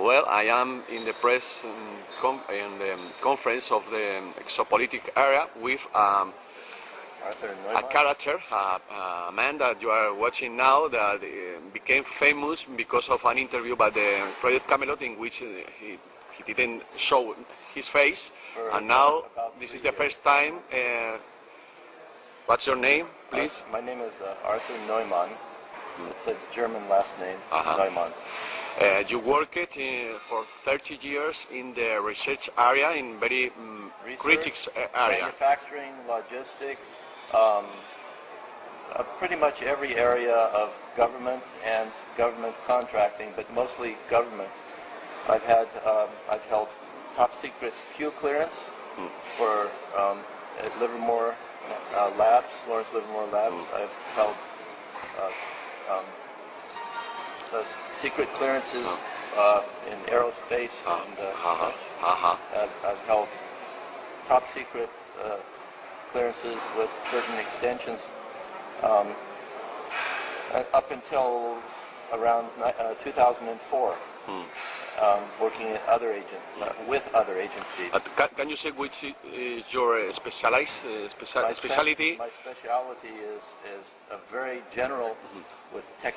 Well, I am in the press in the conference of the exopolitic area with a character, a man that you are watching now that became famous because of an interview by the Project Camelot in which he didn't show his face, and now this is the first time. What's your name, please? My name is Arthur Neumann. It's a German last name, Neumann. You worked for 30 years in the research area, in very critics area. Manufacturing, logistics, pretty much every area of government and government contracting, but mostly government. I've held top secret Q clearance for at Livermore Labs, Lawrence Livermore Labs. I've held secret clearances in aerospace, and I've held top secret clearances with certain extensions up until around 2004. Working at other agencies, with other agencies. Can you say which is your specialty? My specialty is a very general, with a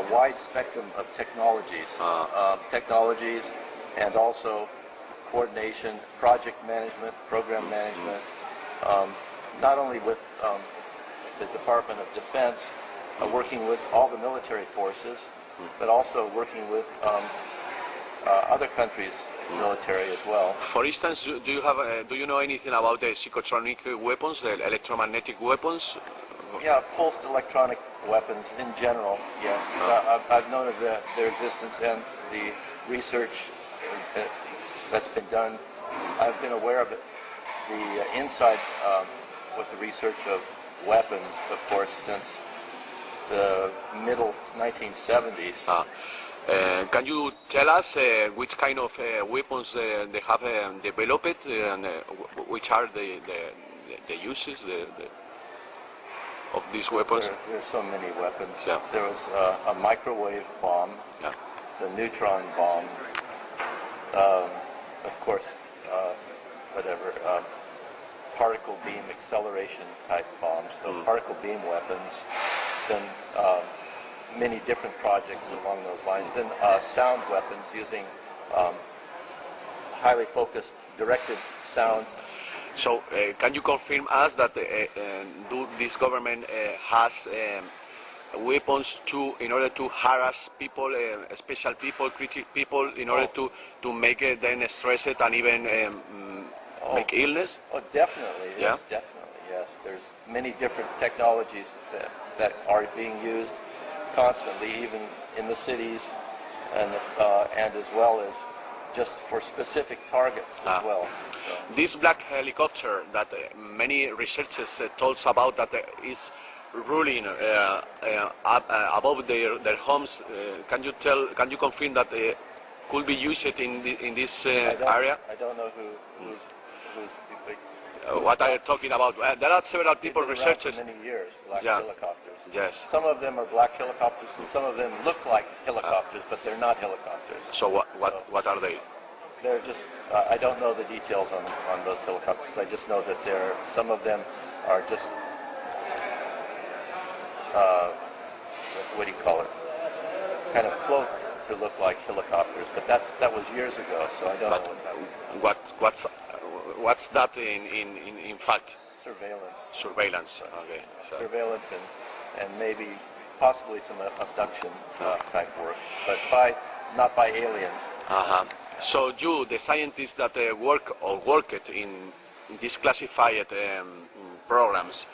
wide spectrum of technologies, and also coordination, project management, program management, not only with the Department of Defense, working with all the military forces, but also working with other countries' military as well. For instance, do you know anything about the psychotronic weapons, the electromagnetic weapons? Yeah, pulsed electronic weapons in general, yes. I've known of their existence and the research that's been done. I've been aware of it. The inside with the research of weapons, of course, since the middle 1970s. Can you tell us which kind of weapons they have developed and which are the uses of these weapons? There's so many weapons. Yeah. There was a microwave bomb, the neutron bomb, of course, particle beam acceleration type bombs, so particle beam weapons. Then many different projects along those lines. Then sound weapons using highly focused, directed sounds. So can you confirm us that this government has weapons in order to harass people, special people, critical people, in order to make them stressed and even make illness? Oh, definitely. Yeah? Definitely, yes. There's many different technologies that are being used constantly, even in the cities, and as well as just for specific targets as well. So. This black helicopter that many researchers told us about that is ruling above their homes. Can you confirm that could be used in this area? I don't know who's what are you talking about? There are several people, researchers. For many years, black helicopters. Yes. Some of them are black helicopters, and some of them look like helicopters, but they're not helicopters. So what are they? They're just. I don't know the details on those helicopters. I just know that some of them are just. What do you call it? Kind of cloaked to look like helicopters, but that was years ago, so I don't know what's happening. What's that in fact? Surveillance. Surveillance. Okay. So. Surveillance and maybe possibly some abduction type work, but not by aliens. So you, the scientists that worked in these classified programs,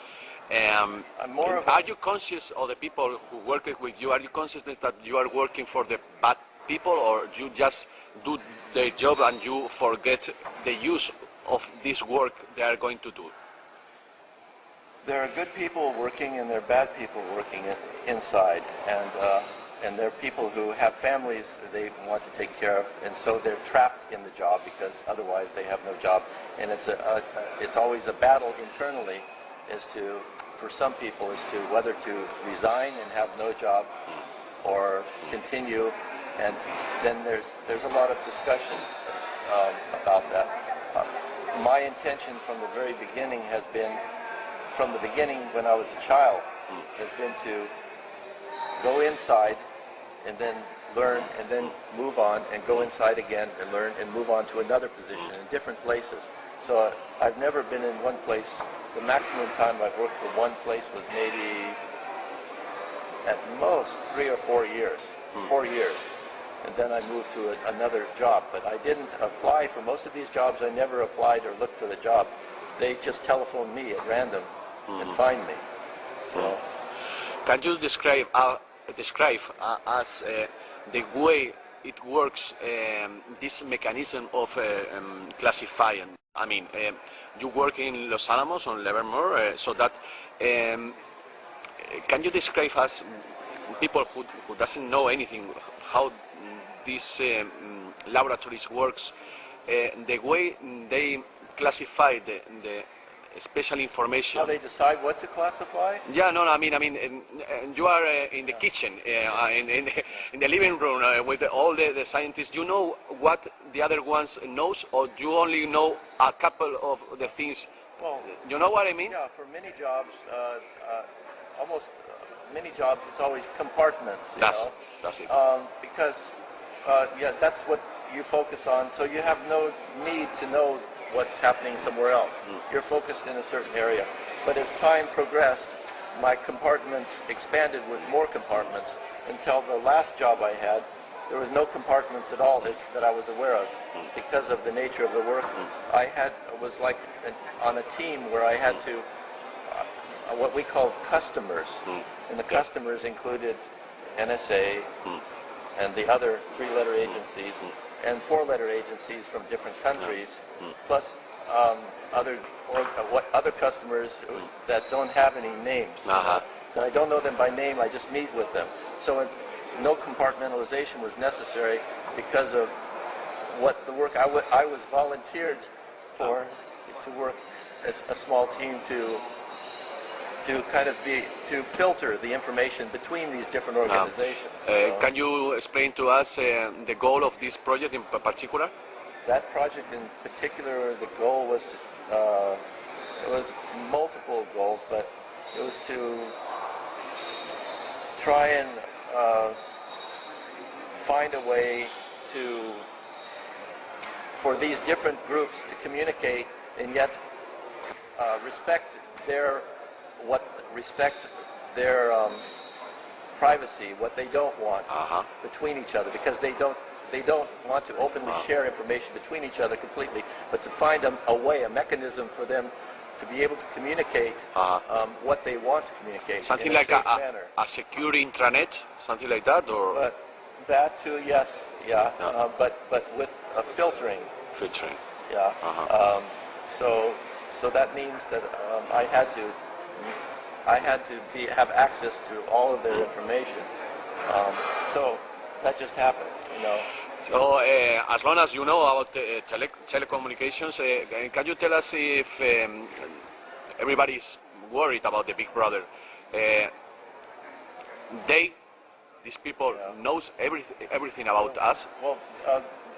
are you conscious of the people who work with you? Are you conscious that you are working for the bad people, or you just do their job and you forget the use of this work they are going to do? There are good people working and there are bad people working inside, and there are people who have families that they want to take care of, and so they're trapped in the job because otherwise they have no job. And it's always a battle internally for some people as to whether to resign and have no job or continue And then there's a lot of discussion about that. My intention from the very beginning has been, from the beginning when I was a child, has been to go inside and then learn and then move on and go inside again and learn and move on to another position in different places. So I've never been in one place. The maximum time I've worked for one place was maybe at most 3 or 4 years. 4 years. And then I moved to another job. But I didn't apply for most of these jobs. I never applied or looked for the job. They just telephoned me at random and find me. So, can you describe as the way it works, this mechanism of classifying? I mean, you work in Los Alamos on Livermore, so that can you describe us, people who doesn't know anything, how these laboratories works, the way they classify the special information? How they decide what to classify? Yeah, no, I mean, you are in the kitchen, in the living room with all the scientists. You know what the other ones knows, or you only know a couple of the things? Well, you know what I mean? Yeah, for many jobs, almost many jobs, it's always compartments. That's it. Because yeah, that's what you focus on. So you have no need to know what's happening somewhere else. You're focused in a certain area. But as time progressed, my compartments expanded with more compartments until the last job I had, there was no compartments at all that I was aware of because of the nature of the work. I was like on a team where I had to, what we call customers, and the customers included NSA and the other 3-letter agencies and 4-letter agencies from different countries, plus other customers that don't have any names. That I don't know them by name, I just meet with them. So no compartmentalization was necessary because of what the work I was volunteered for, to work as a small team to kind of to filter the information between these different organizations. Can you explain to us the goal of this project in particular? That project in particular, the goal was, it was multiple goals, but it was to try and find a way for these different groups to communicate and yet respect their privacy, what they don't want between each other, because they don't want to openly share information between each other completely, but to find a way, a mechanism for them to be able to communicate what they want to communicate. Something in a like safe manner. A secure intranet, something like that, or? But that too, yes, yeah. But with a filtering. Filtering. Yeah. So that means that I had to have access to all of their information. So that just happened, you know. So as long as you know about telecommunications, can you tell us if everybody's worried about the Big Brother? These people knows everything about us? Well,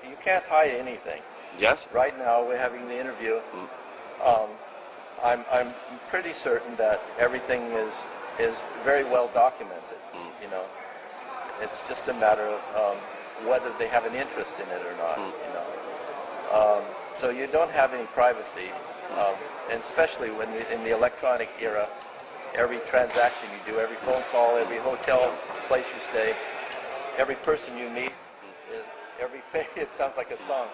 you can't hide anything. Yes. Right now we're having the interview. I'm pretty certain that everything is very well documented. You know, it's just a matter of whether they have an interest in it or not. You know, so you don't have any privacy, and especially when in the electronic era, every transaction you do, every phone call, every hotel place you stay, every person you meet, every face. It sounds like a song.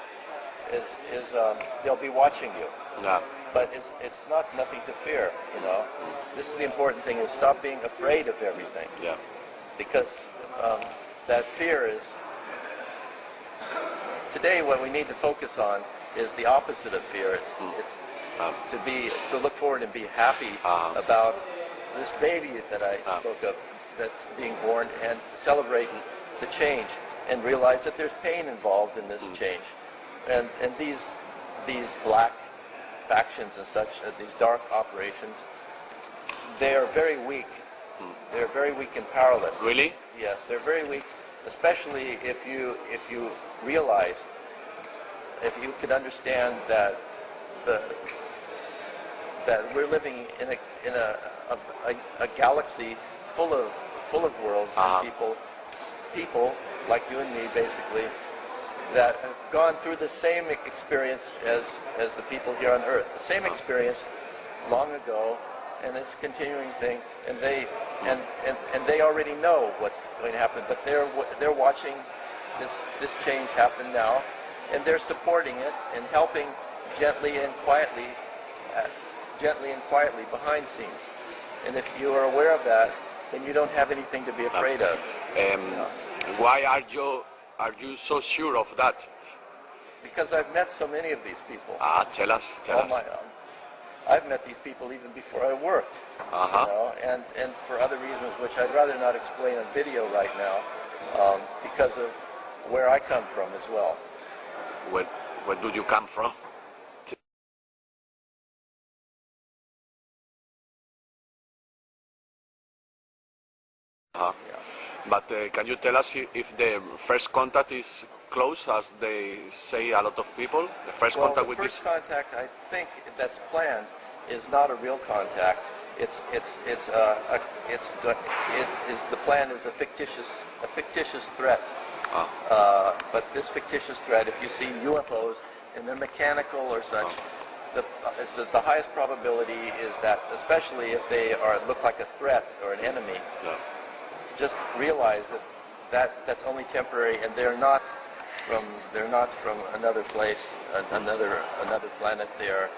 They'll be watching you. Yeah. But it's nothing to fear, you know. This is the important thing, is stop being afraid of everything. Yeah. Because that fear is, today what we need to focus on is the opposite of fear. It's to look forward and be happy about this baby that I spoke of that's being born, and celebrate the change and realize that there's pain involved in this change. And these black factions and such, these dark operations, they are very weak. They're very weak and powerless. Really? Yes, they're very weak, especially if you realize, if you could understand that that we're living in a galaxy full of worlds and people like you and me, basically, that have gone through the same experience as the people here on Earth, the same experience long ago, and it's a continuing thing, and they already know what's going to happen, but they're watching this change happen now, and they're supporting it and helping gently and quietly behind scenes. And if you are aware of that, then you don't have anything to be afraid of. Why are you so sure of that? Because I've met so many of these people. Tell us. I've met these people even before I worked, you know, and for other reasons which I'd rather not explain on video right now, because of where I come from as well. Where do you come from? But can you tell us if the first contact is close, as they say a lot of people? The first contact with this? The first contact, I think, that's planned is not a real contact. The plan is a fictitious threat. But this fictitious threat, if you see UFOs and they're mechanical or such, the highest probability is that, especially if they look like a threat or an enemy, just realize that's only temporary, and they're not from another place, another planet. They are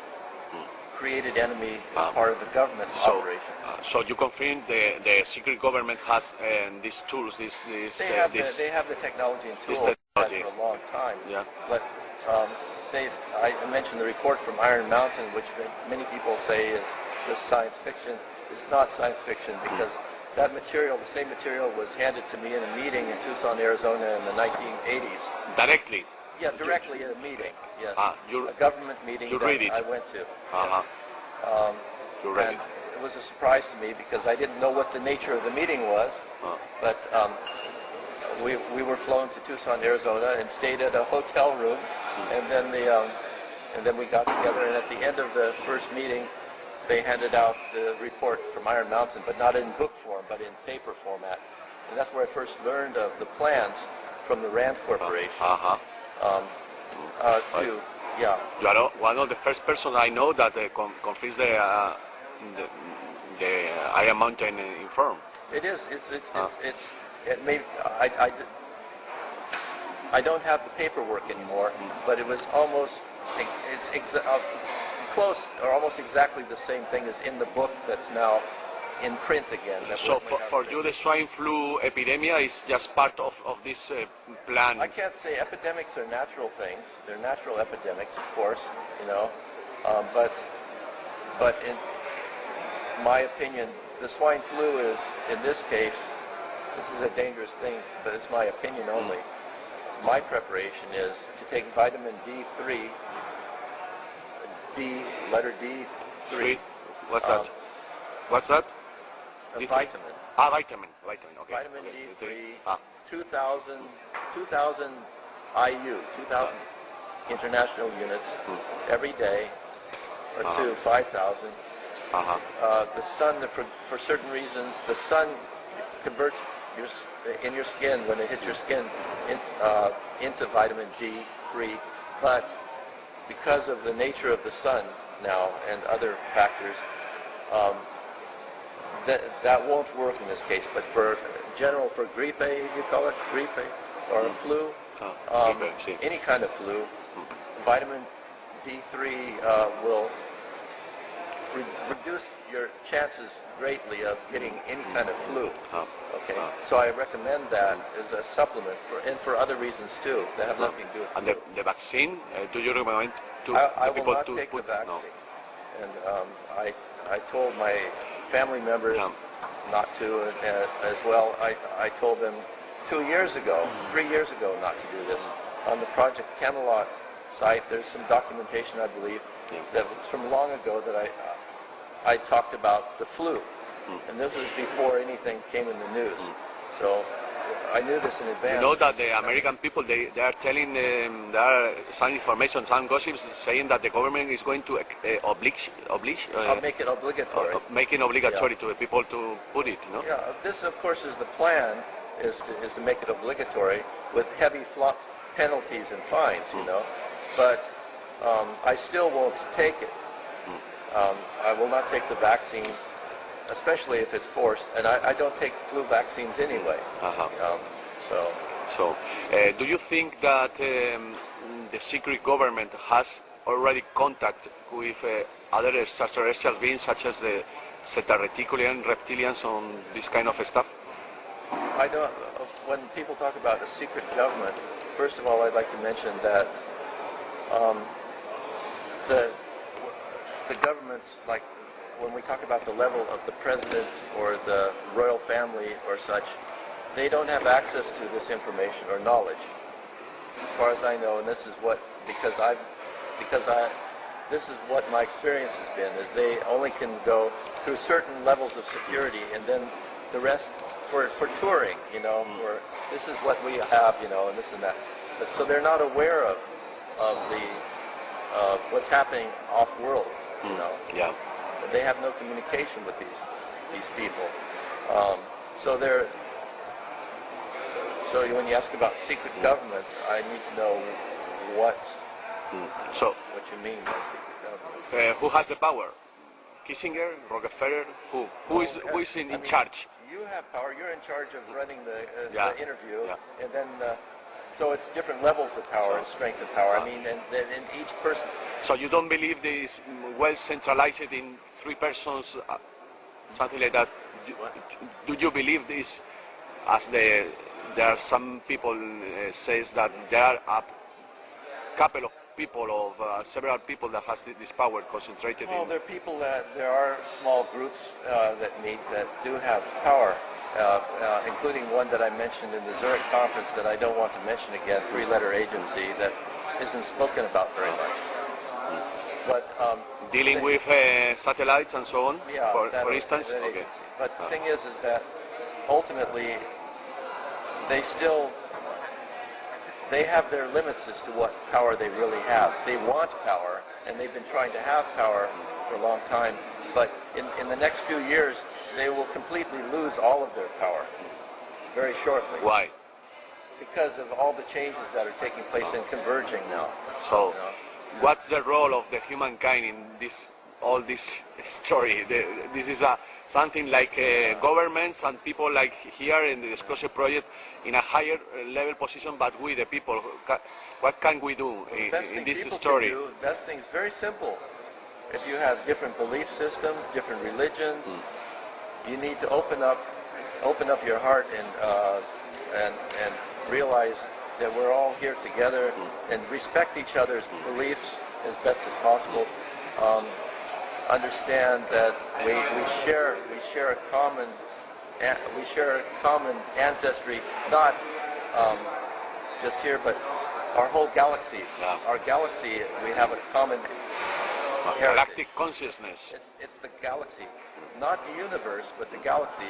created enemy as part of the government operations. So you confirm the secret government has these tools, they have the technology and tools for a long time. Yeah. But I mentioned the report from Iron Mountain, which many people say is just science fiction. It's not science fiction, because that material, the same material, was handed to me in a meeting in Tucson, Arizona in the 1980s. Directly? Yeah, directly in a meeting, yes. A government meeting that I went to. You read and it. It was a surprise to me, because I didn't know what the nature of the meeting was. But we were flown to Tucson, Arizona, and stayed at a hotel room. And then we got together, and at the end of the first meeting, they handed out the report from Iron Mountain, but not in book form, but in paper format. And that's where I first learned of the plans from the Rand Corporation. You are one of the first persons I know that confirms the Iron Mountain inform. It is. I don't have the paperwork anymore, but it was almost. Close, or almost exactly the same thing as in the book that's now in print again. So for you, the swine flu epidemic is just part of this plan? I can't say epidemics are natural things. They're natural epidemics, of course, you know. But in my opinion, the swine flu is, in this case, this is a dangerous thing, but it's my opinion only. My preparation is to take vitamin D3, letter D3. What's that? What's that? A vitamin. Vitamin. Okay. Vitamin D3, 2,000 IU, 2,000 international units every day, or 5,000. The sun, for certain reasons, the sun converts in your skin, when it hits your skin, into vitamin D3, but because of the nature of the sun now and other factors, that won't work in this case. But for grippe, you call it grippe, or a flu, any kind of flu, vitamin D3 will reduce your chances greatly of getting any kind of flu. Okay, so I recommend that as a supplement for other reasons too that have nothing to do with flu. And the vaccine, do you recommend to I will people not to take put the vaccine, and I told my family members not to as well. I told them 3 years ago not to do this. On the Project Camelot site, there's some documentation, I believe, that was from long ago that I talked about the flu, and this was before anything came in the news. So I knew this in advance. You know that the American people, they are telling, there are some information, some gossips saying that the government is going to make it obligatory. Making obligatory to the people to put it, you know? Yeah, this of course is the plan, is to make it obligatory with heavy penalties and fines, you know. But I still won't take it. I will not take the vaccine, especially if it's forced, and I don't take flu vaccines anyway. Do you think that the secret government has already contact with other extraterrestrial beings, such as the Zeta Reticulian reptilians, on this kind of stuff? I don't. When people talk about a secret government, first of all, I'd like to mention that the governments, like when we talk about the level of the president or the royal family or such, they don't have access to this information or knowledge, as far as I know. And this is what, this is what my experience has been, is they only can go through certain levels of security, and then the rest for touring, you know, for this is what we have, you know, and this and that. But so they're not aware of the what's happening off-world, you know. Yeah. They have no communication with these people. So when you ask about secret government, I need to know what you mean by secret government. Who has the power? Kissinger, Rockefeller? Who is in charge? You have power. You're in charge of running the interview, and then so it's different levels of power and strength of power. I mean, and in each person. So you don't believe this well centralized in 3 persons, something like that? Do you believe this, as there are some people says that there are a couple of people several people that has this power concentrated in? There are small groups that meet that do have power, including one that I mentioned in the Zurich conference that I don't want to mention again, 3-letter agency that isn't spoken about very much. But dealing with satellites and so on, for instance? Okay. But the thing is that ultimately they have their limits as to what power they really have. They want power, and they've been trying to have power for a long time, but in the next few years, they will completely lose all of their power very shortly. Why? Because of all the changes that are taking place and converging now. So, what's the role of the humankind in all this story? This is something like governments and people like here in the Disclosure Project in a higher level position, but we, the people, what can we do in this story? The best thing is very simple. If you have different belief systems, different religions, you need to open up your heart and realize that we're all here together and respect each other's beliefs as best as possible. Understand that we share a common ancestry, not just here, but our whole galaxy. Yeah. Our galaxy, we have a common galactic consciousness. It's the galaxy, not the universe, but the galaxy.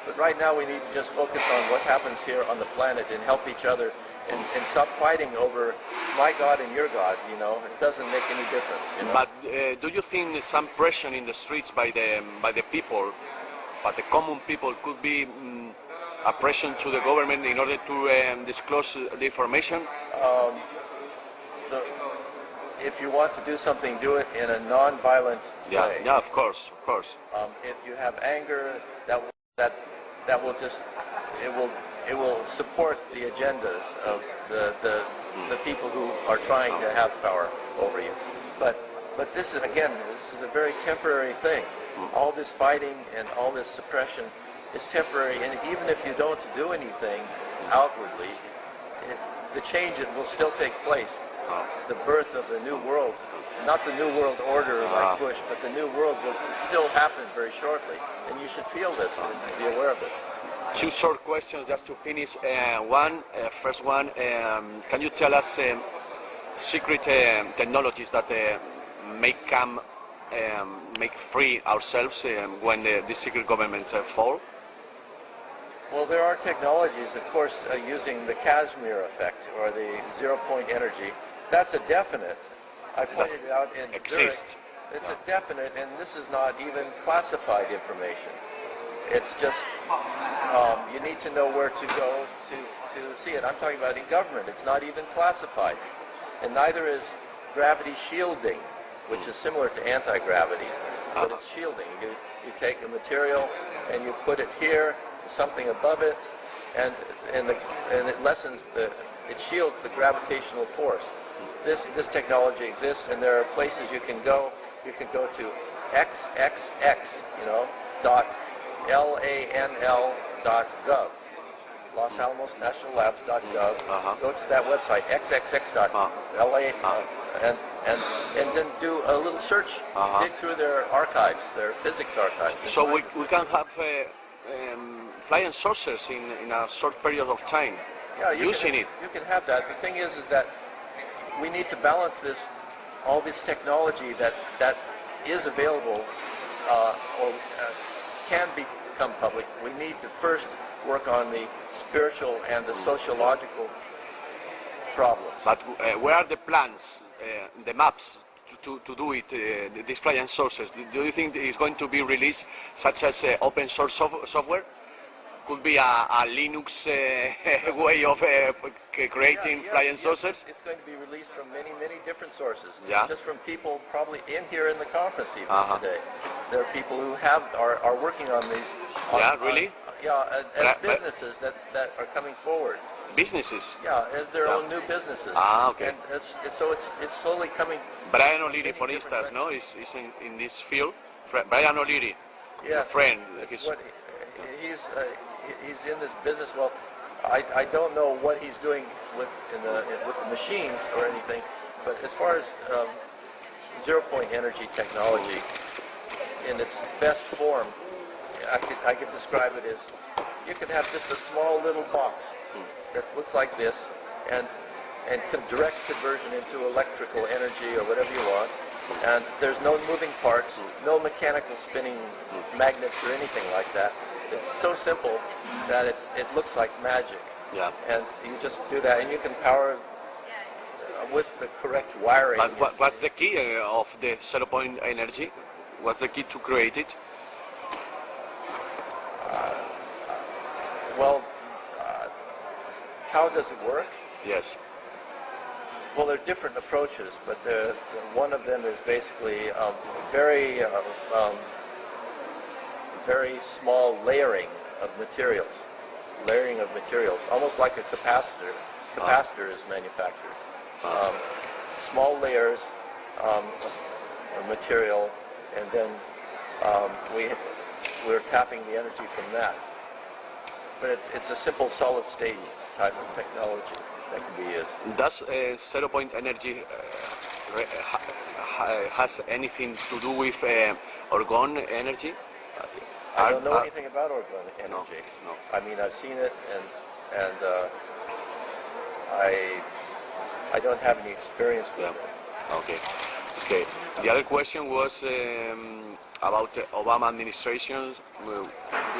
But right now we need to just focus on what happens here on the planet and help each other and stop fighting over my God and your God, you know. It doesn't make any difference, you know? But do you think some pressure in the streets by the people, but the common people, could be a pressure to the government in order to disclose the information? If you want to do something, do it in a non-violent way. Yeah, of course. If you have anger, that will just it will support the agendas of the people who are trying to have power over you. But this is a very temporary thing. All this fighting and all this suppression is temporary, and even if you don't do anything outwardly, the change will still take place. The birth of the new world, not the new world order like Bush, but the new world will still happen very shortly, and you should feel this and be aware of this. 2 short questions just to finish. First one, can you tell us secret technologies that make free ourselves when the secret government fall? Well, there are technologies, of course, using the Casimir effect or the zero-point energy. That's a definite. I pointed it out in Zurich. It's a definite, and this is not even classified information. It's just you need to know where to go to see it. I'm talking about in government. It's not even classified, and neither is gravity shielding, which is similar to anti-gravity, but it's shielding. You take a material and you put it here, something above it, and it lessens it shields the gravitational force. This technology exists, and there are places you can go. You can go to xxx, LANL.gov, Los Alamos National Labs.gov. Go to that website, xxx.la, and then do a little search. Dig through their archives, their physics archives. So we can have flying saucers in a short period of time. Yeah, it. You can have that. The thing is that we need to balance all this technology that is available or can become public. We need to first work on the spiritual and the sociological problems. But where are the plans, the maps to do it, these flying sources? Do you think it's going to be released such as open source software? Could be a Linux way of creating flying saucers? It's going to be released from many different sources. Yeah. Just from people probably in here in the conference even today. There are people who are working on these. Really? As businesses that are coming forward. Businesses? Yeah, as their own new businesses. Okay. And so it's slowly coming. Brian O'Leary, for instance, is in this field. Brian O'Leary, yes, friend. He's in this business. Well, I don't know what he's doing with the machines or anything, but as far as zero-point energy technology in its best form, I could describe it as you can have just a small little box that looks like this, and direct conversion into electrical energy or whatever you want. And there's no moving parts, no mechanical spinning magnets or anything like that. It's so simple that it looks like magic. Yeah. And you just do that, and you can power with the correct wiring. But what's the key of the zero-point energy? What's the key to create it? How does it work? Yes. Well, there are different approaches, but one of them is basically very small layering of materials. Almost like a capacitor. Capacitor is manufactured. Small layers of material, and then we're tapping the energy from that. But it's a simple solid-state type of technology that can be used. Does zero-point energy has anything to do with argon energy? I don't know anything about argon energy. No. I mean, I've seen it, and I don't have any experience with it. Okay. The other question was about the Obama administration. Do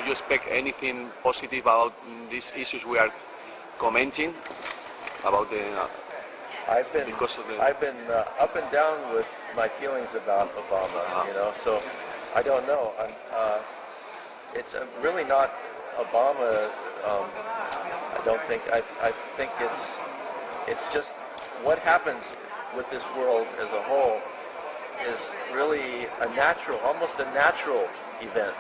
you expect anything positive about these issues we are commenting about the? I've been up and down with my feelings about Obama. So I don't know. It's really not Obama. I don't think. I think it's just what happens with this world as a whole is really almost a natural event.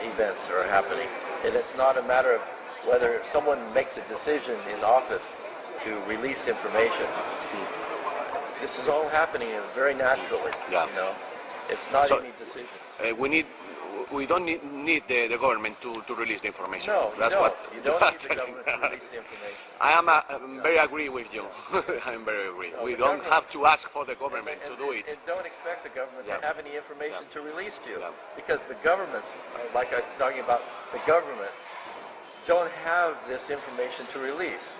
Events are happening, and it's not a matter of whether someone makes a decision in office to release information. This is all happening very naturally. Yeah. It's not any decisions. We don't need the government to release the information. No, That's you don't need the government to release the information. I am very agree with you. I'm very agree. No, we don't have to ask for the government to do it. And don't expect the government to have any information to release to you. Yeah. Because the governments, like I was talking about, the governments don't have this information to release.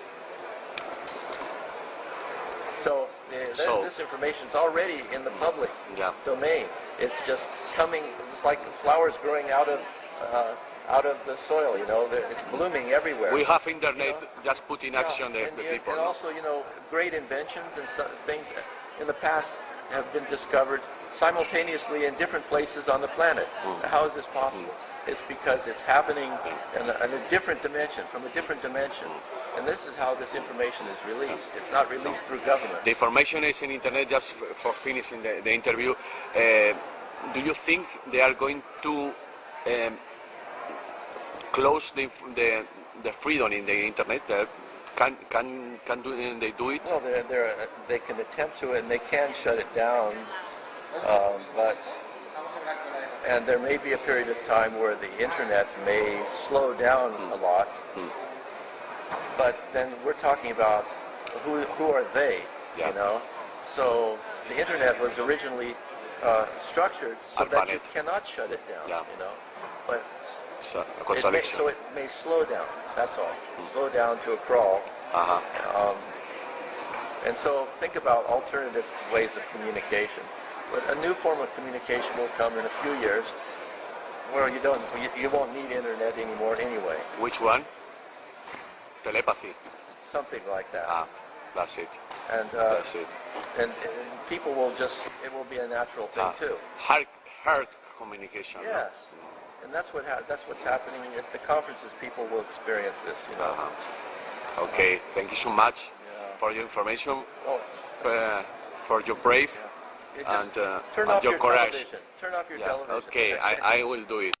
So this information is already in the public domain. It's just coming. It's like flowers growing out of out of the soil. You know, it's blooming everywhere. We have internet, you know? just put in action the people. And also, you know, great inventions and things in the past have been discovered simultaneously in different places on the planet. How is this possible? It's because it's happening in a different dimension, from a different dimension. And this is how this information is released. It's not released through government. The information is in internet. Just for finishing the interview, do you think they are going to close the freedom in the internet? Can they do it? Well, they can attempt to, and they can shut it down, and there may be a period of time where the internet may slow down a lot. But then we're talking about who are they, you know? So the internet was originally structured so that you cannot shut it down, you know? But it may slow down, that's all. Slow down to a crawl. And so think about alternative ways of communication. But a new form of communication will come in a few years where you won't need internet anymore anyway. Which one? Telepathy. Something like that. That's it. And that's it. And people will it will be a natural thing too. Heart communication. Yes. And that's what's happening at the conferences. People will experience this, you know. Okay, thank you so much for your information, for your brave and turn off your courage. Television. Turn off your television. Okay, I will do it.